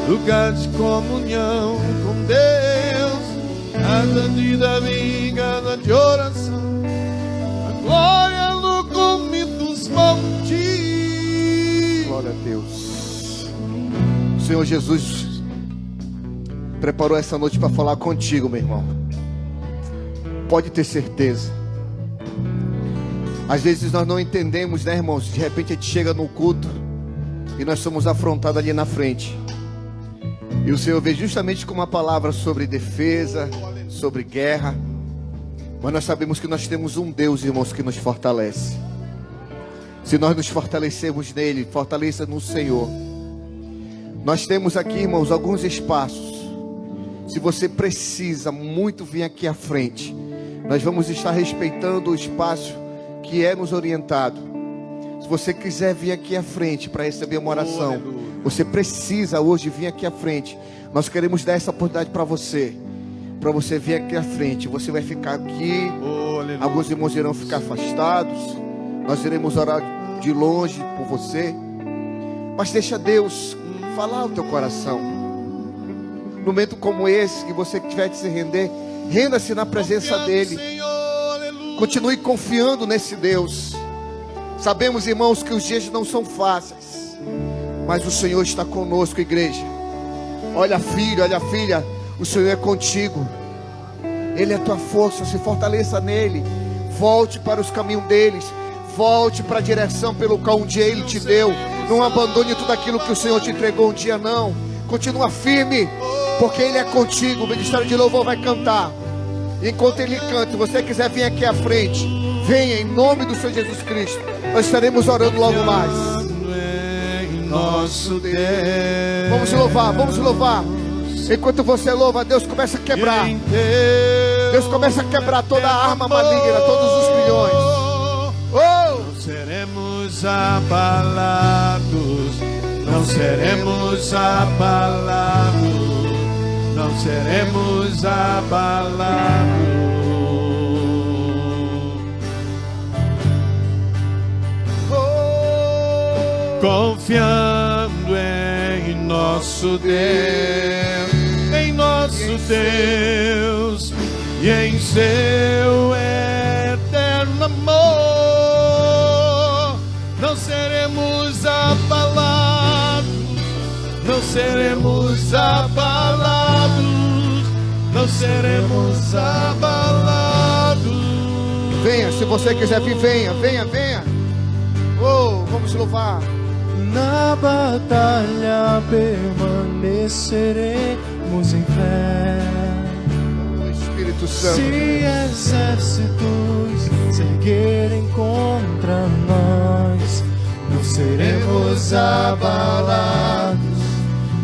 lugar de comunhão com Deus. Casa de Davi, casa de oração, a glória no cume dos montes. Glória a Deus. O Senhor Jesus preparou essa noite para falar contigo, meu irmão. Pode ter certeza. Às vezes nós não entendemos, né, irmãos? De repente a gente chega no culto e nós somos afrontados ali na frente. E o Senhor veio justamente com uma palavra sobre defesa, sobre guerra. Mas nós sabemos que nós temos um Deus, irmãos, que nos fortalece. Se nós nos fortalecermos nele, fortaleça no Senhor. Nós temos aqui, irmãos, alguns espaços. Se você precisa muito vir aqui à frente, nós vamos estar respeitando o espaço que é nos orientado. Se você quiser vir aqui à frente para receber uma oração, você precisa hoje vir aqui à frente. Nós queremos dar essa oportunidade para você vir aqui à frente. Você vai ficar aqui, alguns irmãos irão ficar afastados, nós iremos orar de longe por você, mas deixa Deus falar o teu coração. No momento como esse, que você tiver de se render, renda-se na presença dele. Continue confiando nesse Deus. Sabemos, irmãos, que os dias não são fáceis, mas o Senhor está conosco, igreja. Olha, filho, olha, filha, o Senhor é contigo. Ele é a tua força, se fortaleça nele. Volte para os caminhos deles. Volte para a direção pelo qual um dia Ele te deu. Não abandone tudo aquilo que o Senhor te entregou um dia, não. Continua firme, porque Ele é contigo. O ministério de louvor vai cantar. Enquanto Ele canta, se você quiser vir aqui à frente, venha em nome do Senhor Jesus Cristo. Nós estaremos orando logo mais. Nosso Deus. Vamos louvar, vamos louvar. Enquanto você louva, Deus começa a quebrar. Deus começa a quebrar toda a arma maligna, todos os milhões. Não seremos abalados, não seremos abalados. Não seremos abalados. Confiando em nosso Deus, em nosso Deus e em seu eterno amor, não seremos abalados, não seremos abalados, não seremos abalados. Venha, se você quiser vir, venha, venha, venha. Oh. te louvar. Na batalha permaneceremos em fé. Oh, Espírito Santo. Se exércitos se erguerem contra nós, não seremos abalados,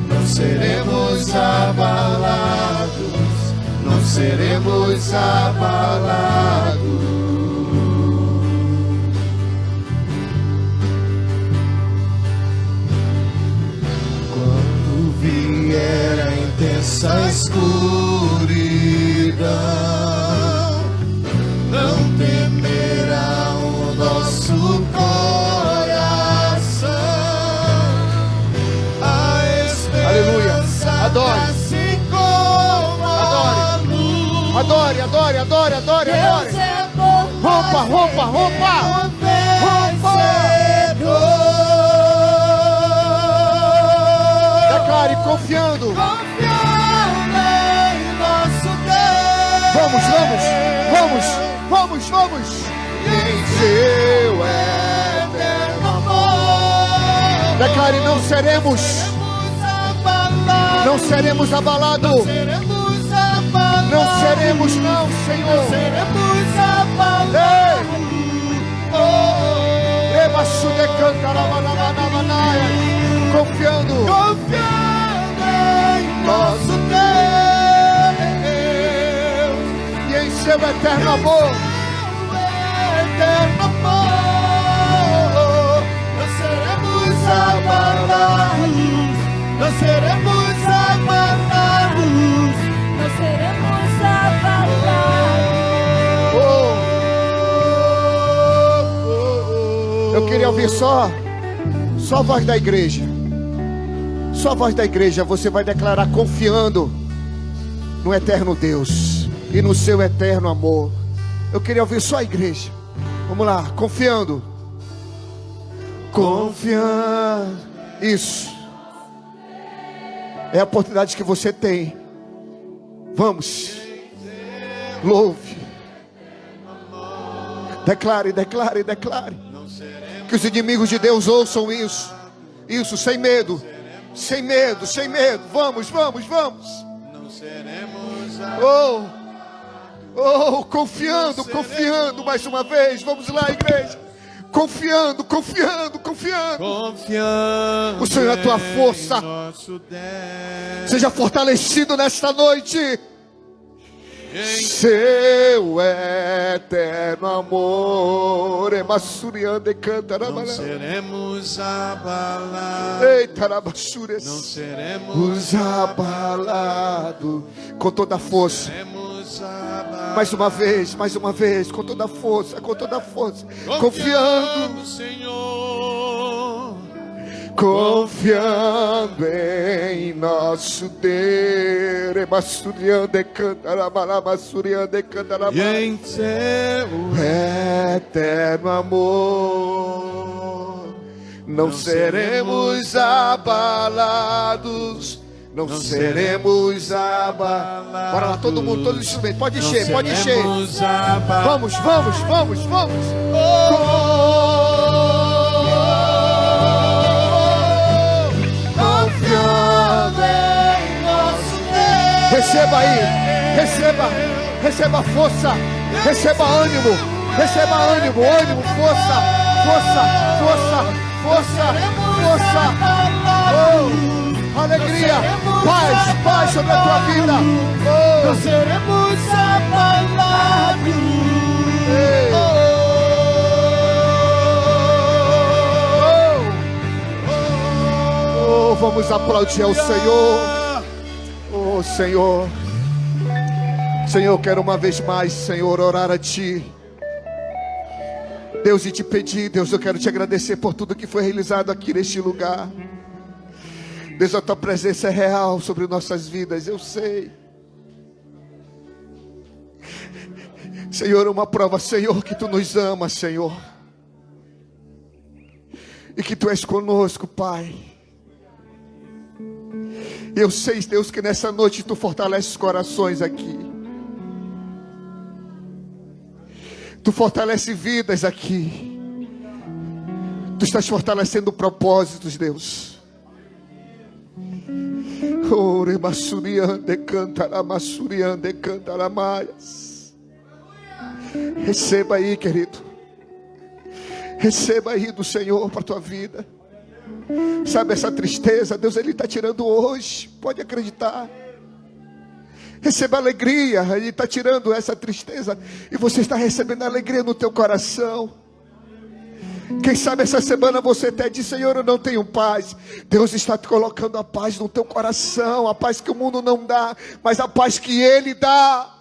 não seremos abalados, não seremos abalados. Quando vier a intensa escuridão, não temerá o nosso coração. A esperança. Aleluia. Adore. Assim como a luz. Adore, adore, adore, adore, Deus adore. é bom, Rompa, rompa, rompa. Declare confiando. Confiando em nosso Deus. Vamos, vamos, vamos, vamos, vamos. Em seu Eterno amor. Declare, não seremos abalados. Não seremos abalados. Não seremos, não, Senhor. Seremos abalados. Rebassude cantarabanabanabanaia. Confiando. Confiando em nosso Deus. E em seu eterno amor. Eterno amor. Não seremos abalados. Não seremos abalados. não seremos abalados. Eu queria ouvir só a voz da igreja. Só a voz da igreja. Você vai declarar confiando no eterno Deus e no seu eterno amor. Eu queria ouvir só a igreja. Vamos lá, confiando. Confiando. Isso é a oportunidade que você tem. Vamos. Louve. Declare, declare, declare. Que os inimigos de Deus ouçam isso. Isso, sem medo. Sem medo, sem medo. Vamos, vamos, vamos. Confiando, confiando mais uma vez. Vamos lá, igreja. Confiando, confiando, confiando. Confiando. O Senhor é a tua força. Seja fortalecido nesta noite. Seu eterno amor. Não seremos abalados. Eita, Não seremos abalado. Com toda a força. Mais uma vez, com toda a força, com toda a força. Confiando, Senhor. Confiando em nosso Deus. E em seu eterno amor. Não seremos abalados. Não seremos abalados. Bora lá, todo mundo, todo instrumento. Pode encher, pode encher. Vamos, vamos, vamos, vamos. Confiando em nosso Deus. Receba aí, receba força, receba ânimo, ânimo, força, força, força, força, força. Alegria, paz sobre a tua vida. Não seremos abalados. Vamos aplaudir ao Senhor. Senhor. Senhor, quero uma vez mais, Senhor, orar a Ti. Deus, e te pedir, Deus, eu quero te agradecer por tudo que foi realizado aqui neste lugar. Deus, a tua presença é real sobre nossas vidas, eu sei. Senhor, uma prova, Senhor, que tu nos amas, Senhor. E que tu és conosco, Pai. Eu sei, Deus, que nessa noite tu fortaleces corações aqui. Tu fortalece vidas aqui. Tu estás fortalecendo propósitos, Deus. Ore massuriande cantaramassuriande cantaramaias. Receba aí, querido. Receba aí do Senhor para a tua vida. Sabe essa tristeza, Deus Ele está tirando hoje. Pode acreditar. Receba alegria, Ele está tirando essa tristeza. E você está recebendo alegria no teu coração. Quem sabe essa semana você até diz: Senhor, eu não tenho paz. Deus está te colocando a paz no teu coração. A paz que o mundo não dá, mas a paz que Ele dá.